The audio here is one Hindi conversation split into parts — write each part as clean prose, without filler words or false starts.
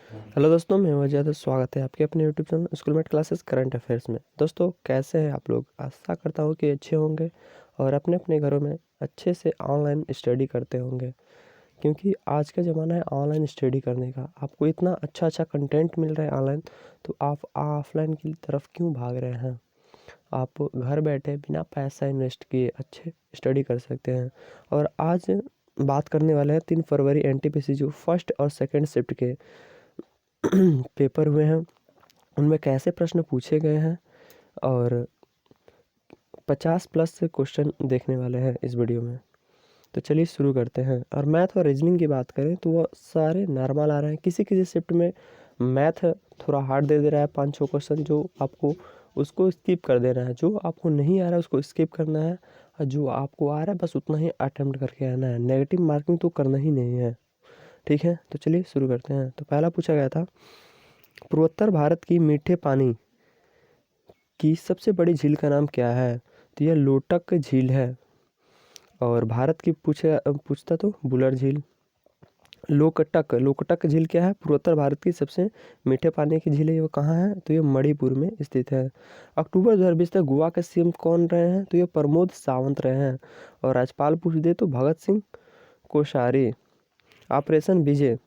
हेलो दोस्तों, मैं वजह स्वागत है आपके अपने YouTube channel schoolmate classes current affairs में। दोस्तों, कैसे हैं आप लोग? आशा करता हूँ कि अच्छे होंगे और अपने अपने घरों में अच्छे से ऑनलाइन स्टडी करते होंगे, क्योंकि आज का ज़माना है ऑनलाइन स्टडी करने का। आपको इतना अच्छा अच्छा कंटेंट मिल रहा है ऑनलाइन, तो आप ऑफलाइन की तरफ क्यों भाग रहे हैं? आप घर बैठे बिना पैसा इन्वेस्ट किए अच्छे स्टडी कर सकते हैं। और आज बात करने वाले हैं 3 फरवरी एनटीपीसी जो फर्स्ट और सेकेंड शिफ्ट के पेपर हुए हैं, उनमें कैसे प्रश्न पूछे गए हैं और 50+ से क्वेश्चन देखने वाले हैं इस वीडियो में। तो चलिए शुरू करते हैं। और मैथ और रीजनिंग की बात करें तो वो सारे नॉर्मल आ रहे हैं। किसी किसी शिफ्ट में मैथ थोड़ा हार्ड दे रहा है, 5-6 क्वेश्चन जो आपको उसको स्किप कर देना है। जो आपको नहीं आ रहा है उसको स्किप करना है, और जो आपको आ रहा है बस उतना ही अटेम्प्ट करके आना है। नेगेटिव मार्किंग तो करना ही नहीं है, ठीक है? तो चलिए शुरू करते हैं। तो पहला पूछा गया था, पूर्वोत्तर भारत की मीठे पानी की सबसे बड़ी झील का नाम क्या है? तो यह लोटक झील है। और भारत की पूछता तो बुलर झील। लोकटक झील क्या है? पूर्वोत्तर भारत की सबसे मीठे पानी की झील है। वो कहाँ है? तो ये मणिपुर में स्थित है। अक्टूबर 2020 तक गोवा के सीएम कौन रहे हैं? तो ये प्रमोद सावंत रहे हैं। और राज्यपाल पूछ दे तो भगत सिंह कोश्यारी। ऑपरेशन विजय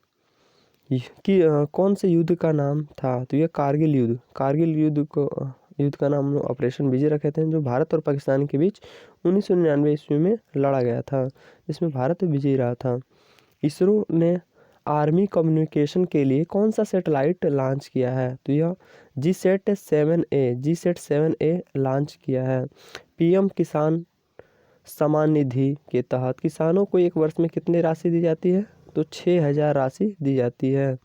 कौन से युद्ध का नाम था? तो ये कारगिल युद्ध। युद्ध का नाम ऑपरेशन विजय रखे थे, जो भारत और पाकिस्तान के बीच 1999 ईस्वी में लड़ा गया था, जिसमें भारत विजयी रहा था। इसरो ने आर्मी कम्युनिकेशन के लिए कौन सा सैटेलाइट लॉन्च किया है? तो यह जी सेट 7A लॉन्च किया है। पीएम किसान सम्मान निधि के तहत किसानों को एक वर्ष में कितनी राशि दी जाती है? तो 6,000 राशि दी जाती है,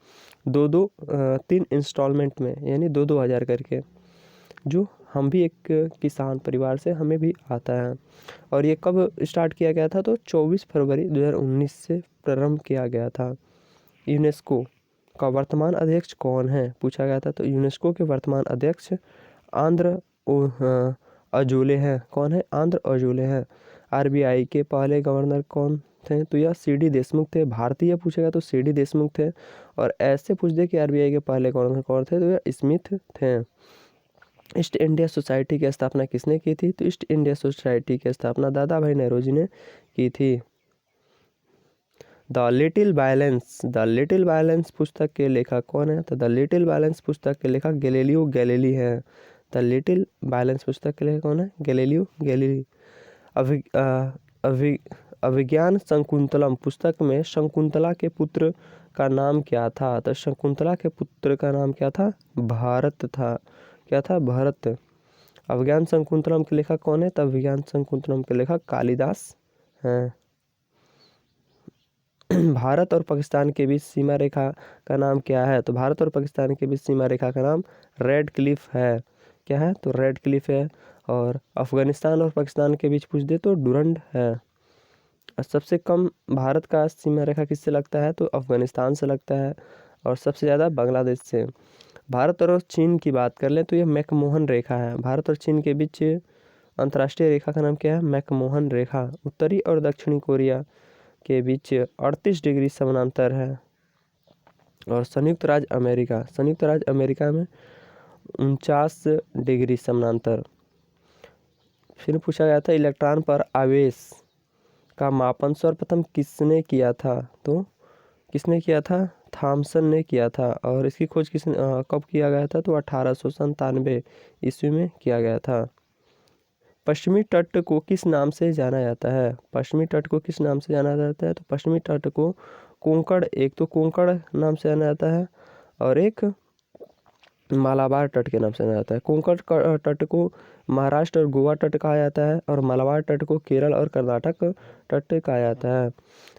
3 इंस्टॉलमेंट में, यानी 2-2 हज़ार करके। जो हम भी एक किसान परिवार से, हमें भी आता है। और ये कब स्टार्ट किया गया था? तो 24 फरवरी 2019 से प्रारंभ किया गया था। यूनेस्को का वर्तमान अध्यक्ष कौन है? पूछा गया था। तो यूनेस्को के वर्तमान अध्यक्ष आंध्र अजोले हैं। कौन है? आंध्र अजोले हैं। आरबीआई के पहले गवर्नर कौन थे? तो यह सीडी देशमुख थे। भारतीय पूछेगा तो सीडी देशमुख थे। और ऐसे पूछ दे कि आरबीआई के पहले गवर्नर कौन थे? तो यह स्मिथ थे। ईस्ट इंडिया सोसाइटी की स्थापना किसने की थी? तो ईस्ट इंडिया सोसाइटी की स्थापना दादा भाई नौरोजी ने की थी। द लिटिल बैलेंस पुस्तक के लेखक कौन है? तो द लिटिल बैलेंस पुस्तक के लेखक गैलीलियो गैलीली है। द लिटिल बैलेंस पुस्तक के लेखक कौन है? Galileo Galilei. अभि अभि अभिज्ञान शकुंतलम पुस्तक में शकुंतला के पुत्र का नाम क्या था? तो शकुंतला के पुत्र का नाम क्या था? भारत था। क्या था? भरत। अभिज्ञान शकुंतलम के लेखक कौन है? तो अभिज्ञान शकुंतलम के लेखक कालिदास हैं। भारत और पाकिस्तान के बीच सीमा रेखा का नाम क्या है? तो भारत और पाकिस्तान के बीच सीमा रेखा का नाम रेड क्लिफ है। क्या है? तो रेड क्लिफ है। और अफगानिस्तान और पाकिस्तान के बीच पूछ दे तो डुरंड है। और सबसे कम भारत का सीमा रेखा किससे लगता है? तो अफगानिस्तान से लगता है। और सबसे ज़्यादा बांग्लादेश से। भारत और चीन की बात कर लें तो यह मैकमोहन रेखा है। भारत और चीन के बीच अंतर्राष्ट्रीय रेखा का नाम क्या है? मैकमोहन रेखा। उत्तरी और दक्षिणी कोरिया के बीच 38 डिग्री समानांतर है। और संयुक्त राज्य अमेरिका में 49 डिग्री समानांतर। फिर पूछा गया था, इलेक्ट्रॉन पर आवेश का मापन सर्वप्रथम किसने किया था? तो किसने किया था? थॉमसन ने किया था। और इसकी खोज कब किया गया था? तो 1897 ईस्वी में किया गया था। पश्चिमी तट को किस नाम से जाना जाता है? पश्चिमी तट को किस नाम से जाना जाता है? तो पश्चिमी तट को कोंकण, एक तो कोंकण नाम से जाना जाता है और एक मालाबार तट के नाम से जाना जाता है। कोंकण तट को महाराष्ट्र और गोवा तट कहा जाता है, और मालाबार तट को केरल और कर्नाटक तट कहा जाता है।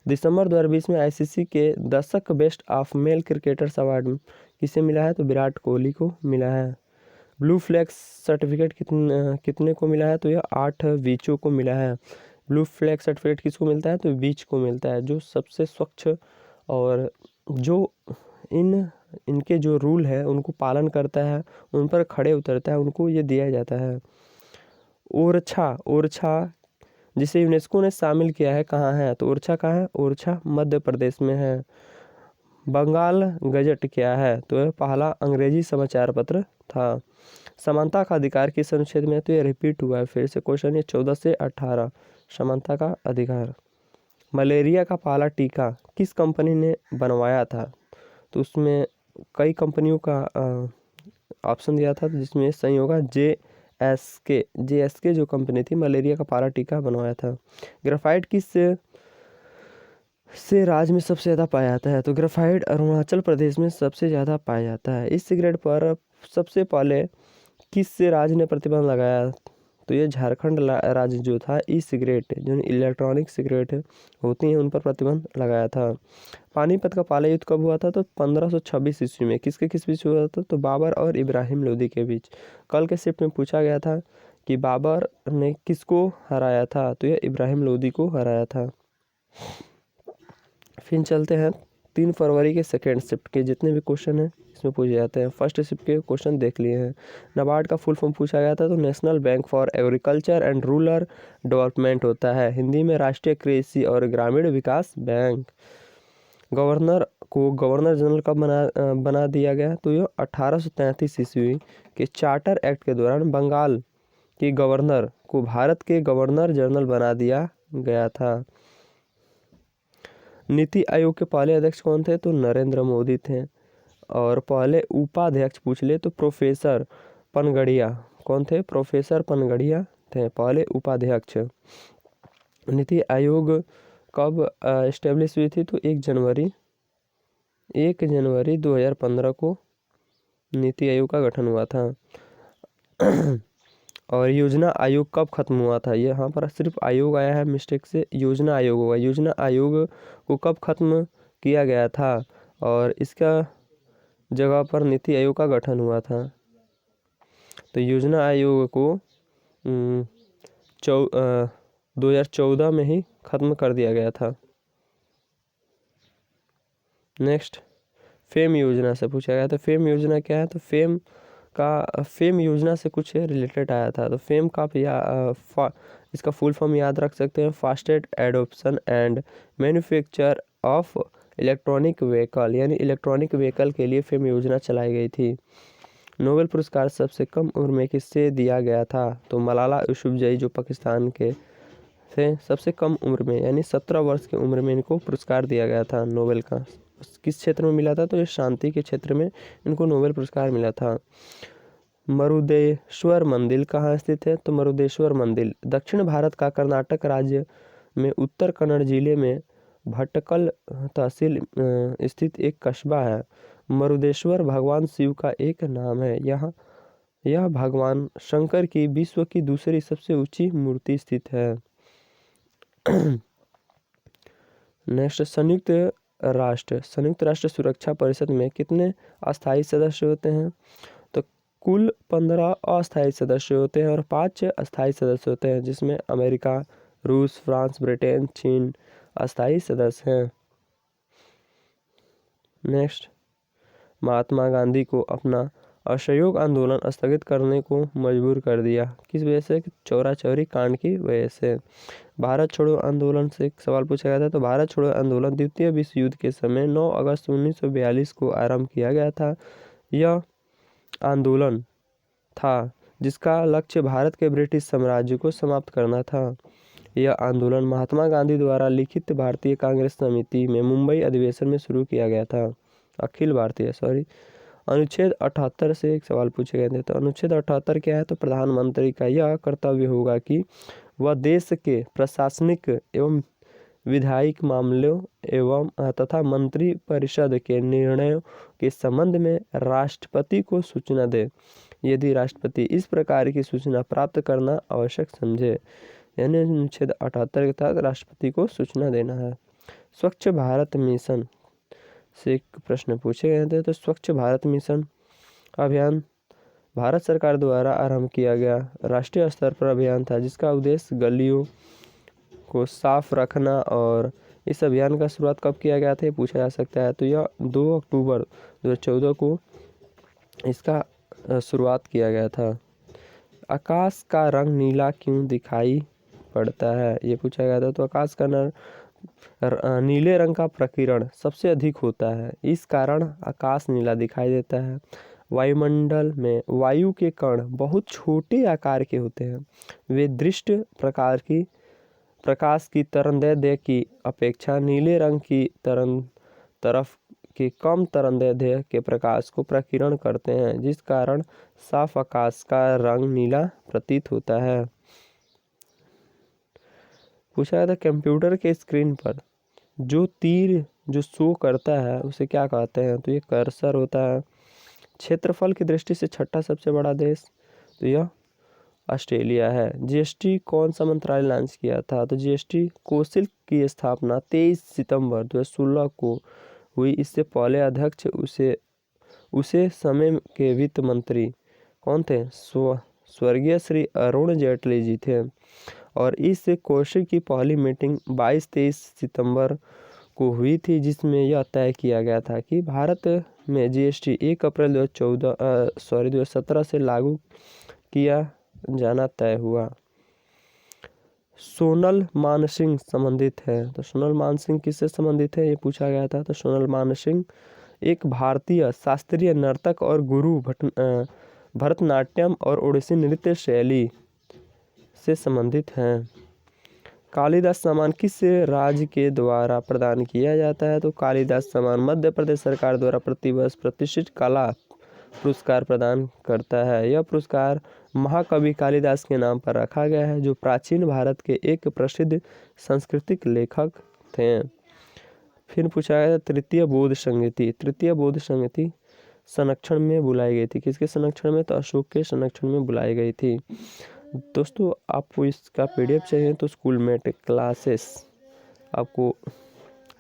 दिसंबर 2020 में आईसीसी के दशक best of male cricketers award किसे मिला है? तो विराट कोहली को मिला है। ब्लू फ्लैग सर्टिफिकेट कितने को मिला है? तो यह 8 बीचों को मिला है। ब्लू फ्लैग सर्टिफिकेट किसको मिलता है? तो बीच को मिलता है, जो सबसे स्वच्छ और जो इनके जो रूल है उनको पालन करता है, उन पर खड़े उतरता है, उनको ये दिया जाता है। ओरछा जिसे यूनेस्को ने शामिल किया है, कहाँ है? तो ओरछा कहाँ है? ओरछा मध्य प्रदेश में है। बंगाल गजट क्या है? तो यह पहला अंग्रेजी समाचार पत्र था। समानता का अधिकार किस अनुच्छेद में है? तो यह रिपीट हुआ है फिर से क्वेश्चन, ये 14 से 18 समानता का अधिकार। मलेरिया का पहला टीका किस कंपनी ने बनवाया था? तो उसमें कई कंपनियों का ऑप्शन दिया था, जिसमें सही होगा जे एस के जो कंपनी थी, मलेरिया का पहला टीका बनवाया था। ग्रेफाइट किस से राज्य में सबसे ज़्यादा पाया जाता है? तो ग्रेफाइट अरुणाचल प्रदेश में सबसे ज़्यादा पाया जाता है। इस सिगरेट पर सबसे पहले किस से राज्य ने प्रतिबंध लगाया? तो ये झारखंड राज्य जो था, ई सिगरेट जो इलेक्ट्रॉनिक सिगरेट होती हैं उन पर प्रतिबंध लगाया था। पानीपत का पहला युद्ध कब हुआ था? तो 1526 ईस्वी में। किसके किस बीच हुआ था? तो बाबर और इब्राहिम लोदी के बीच। कल के शिफ्ट में पूछा गया था कि बाबर ने किसको हराया था? तो यह इब्राहिम लोदी को हराया था। फिर चलते हैं 3 फरवरी के सेकेंड शिफ्ट के जितने भी क्वेश्चन हैं इसमें पूछे जाते हैं। फर्स्ट शिफ्ट के क्वेश्चन देख लिए हैं। नाबार्ड का फुल फॉर्म पूछा गया था, तो national bank for agriculture and rural development होता है। हिंदी में राष्ट्रीय कृषि और ग्रामीण विकास बैंक। गवर्नर को गवर्नर जनरल कब बना दिया गया? तो ये 1833 ईस्वी के चार्टर एक्ट के दौरान बंगाल के गवर्नर को भारत के गवर्नर जनरल बना दिया गया था। नीति आयोग के पहले अध्यक्ष कौन थे? तो नरेंद्र मोदी थे। और पहले उपाध्यक्ष पूछ ले तो प्रोफेसर पनगड़िया। कौन थे? प्रोफेसर पनगड़िया थे पहले उपाध्यक्ष। नीति आयोग कब एस्टेब्लिश हुई थी? तो 1 जनवरी 2015 को नीति आयोग का गठन हुआ था। और योजना आयोग कब खत्म हुआ था? यहाँ पर सिर्फ आयोग आया है मिस्टेक से, योजना आयोग होगा। योजना आयोग को कब खत्म किया गया था और इसका जगह पर नीति आयोग का गठन हुआ था? तो योजना आयोग को 2014 में ही खत्म कर दिया गया था। नेक्स्ट, फेम योजना से पूछा गया। तो फेम योजना क्या है? तो फेम योजना से कुछ रिलेटेड आया था। तो फेम का इसका फुल फॉर्म याद रख सकते हैं, fastest adoption and manufacture of electronic vehicle, यानी इलेक्ट्रॉनिक व्हीकल के लिए फेम योजना चलाई गई थी। नोबेल पुरस्कार सबसे कम उम्र में किससे दिया गया था? तो मलाला यूसुफजई जो पाकिस्तान के थे, सबसे कम उम्र में यानी 17 वर्ष की उम्र में इनको पुरस्कार दिया गया था नोबेल का। किस क्षेत्र में मिला था? तो ये शांति के क्षेत्र में इनको नोबेल पुरस्कार मिला था। मरुदेश्वर मंदिर कहाँ स्थित है? तो मरुदेश्वर मंदिर दक्षिण भारत का कर्नाटक राज्य में उत्तर कन्नड़ जिले में भटकल तहसील स्थित एक कस्बा है। मरुदेश्वर भगवान शिव का एक नाम है। यह भगवान शंकर की विश्व की दूसरी सबसे ऊंची मूर्ति स्थित है। नेक्स्ट, संयुक्त राष्ट्र सुरक्षा परिषद में कितने अस्थायी सदस्य होते हैं? तो कुल 15 अस्थायी सदस्य होते हैं और 5 अस्थायी सदस्य होते हैं, जिसमें अमेरिका, रूस, फ्रांस, ब्रिटेन, चीन अस्थायी सदस्य हैं। नेक्स्ट, महात्मा गांधी को अपना असहयोग आंदोलन स्थगित करने को मजबूर कर दिया। किस वजह से? चौरा चौरी कांड की वजह से। भारत छोड़ो आंदोलन से एक सवाल पूछा गया था। तो भारत छोड़ो आंदोलन द्वितीय विश्व युद्ध के समय 9 अगस्त 1942 को आरंभ किया गया था। यह आंदोलन था जिसका लक्ष्य भारत के ब्रिटिश साम्राज्य को समाप्त करना था। यह आंदोलन महात्मा गांधी द्वारा लिखित भारतीय कांग्रेस समिति में मुंबई अधिवेशन में शुरू किया गया था। अखिल भारतीय अनुच्छेद 78 से एक सवाल पूछे गए थे। तो अनुच्छेद 78 क्या है? तो प्रधानमंत्री का यह कर्तव्य होगा कि वह देश के प्रशासनिक एवं विधायिक मामलों एवं तथा मंत्री परिषद के निर्णयों के संबंध में राष्ट्रपति को सूचना दे, यदि राष्ट्रपति इस प्रकार की सूचना प्राप्त करना आवश्यक समझे। यानी अनुच्छेद 78 के तहत राष्ट्रपति को सूचना देना है। स्वच्छ भारत मिशन से एक प्रश्न पूछे गए थे। तो स्वच्छ भारत मिशन अभियान भारत सरकार द्वारा आरंभ किया गया राष्ट्रीय स्तर पर अभियान था, जिसका उद्देश्य गलियों को साफ रखना। और इस अभियान का शुरुआत कब किया गया था, ये पूछा जा सकता है। तो यह 2 अक्टूबर 2014 को इसका शुरुआत किया गया था। आकाश का रंग नीला क्यों दिखाई पड़ता है, ये पूछा गया था। तो आकाश का नीले रंग का प्रकीर्ण सबसे अधिक होता है, इस कारण आकाश नीला दिखाई देता है। वायुमंडल में वायु के कण बहुत छोटे आकार के होते हैं, वे दृष्ट प्रकाश की तरंगदैर्ध्य की अपेक्षा नीले रंग की तरफ के कम तरंगदैर्ध्य के प्रकाश को प्रकीर्ण करते हैं, जिस कारण साफ आकाश का रंग नीला प्रतीत होता है। पूछा गया था कंप्यूटर के स्क्रीन पर जो तीर जो शो करता है उसे क्या कहते हैं, तो ये कर्सर होता है। क्षेत्रफल की दृष्टि से छठा सबसे बड़ा देश, तो यह ऑस्ट्रेलिया है। जीएसटी कौन सा मंत्रालय लॉन्च किया था, तो जीएसटी कौंसिल की स्थापना 23 सितंबर 2016 को हुई। इससे पहले अध्यक्ष उसे समय के वित्त मंत्री कौन थे, स्वर्गीय श्री अरुण जेटली जी थे। और इस कौंसिल की पहली मीटिंग 22-23 सितंबर को हुई थी, जिसमें यह तय किया गया था कि भारत में जीएसटी 1 अप्रैल 2017 से लागू किया जाना तय हुआ। सोनल मानसिंह संबंधित है, तो सोनल मानसिंह किससे संबंधित है, ये पूछा गया था। तो सोनल मानसिंह एक भारतीय शास्त्रीय नर्तक और गुरु भरतनाट्यम और ओडिसी नृत्य शैली से संबंधित हैं। कालिदास सम्मान किस राज्य के द्वारा प्रदान किया जाता है, तो कालिदास सम्मान मध्य प्रदेश सरकार द्वारा प्रतिवर्ष प्रतिष्ठित कला पुरस्कार प्रदान करता है। यह पुरस्कार महाकवि कालिदास के नाम पर रखा गया है, जो प्राचीन भारत के एक प्रसिद्ध सांस्कृतिक लेखक थे। फिर पूछा गया तृतीय बौद्ध संगति संरक्षण में बुलाई गई थी, किसके संरक्षण में, तो अशोक के संरक्षण में बुलाई गई थी। दोस्तों आपको इसका पीडीएफ चाहिए तो स्कूलमेट क्लासेस आपको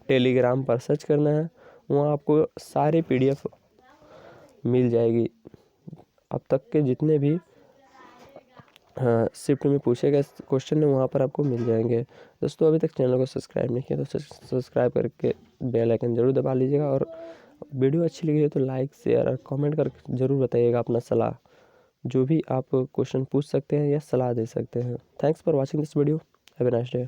टेलीग्राम पर सर्च करना है, वहाँ आपको सारे पीडीएफ मिल जाएगी। अब तक के जितने भी शिफ्ट में पूछे गए क्वेश्चन है वहाँ पर आपको मिल जाएंगे। दोस्तों अभी तक चैनल को सब्सक्राइब नहीं किया तो सब्सक्राइब करके बेल आइकन जरूर दबा लीजिएगा, और वीडियो अच्छी लगी है तो लाइक शेयर और कमेंट करके ज़रूर बताइएगा अपना सलाह। जो भी आप क्वेश्चन पूछ सकते हैं या सलाह दे सकते हैं। Thanks for watching this video, have a nice day.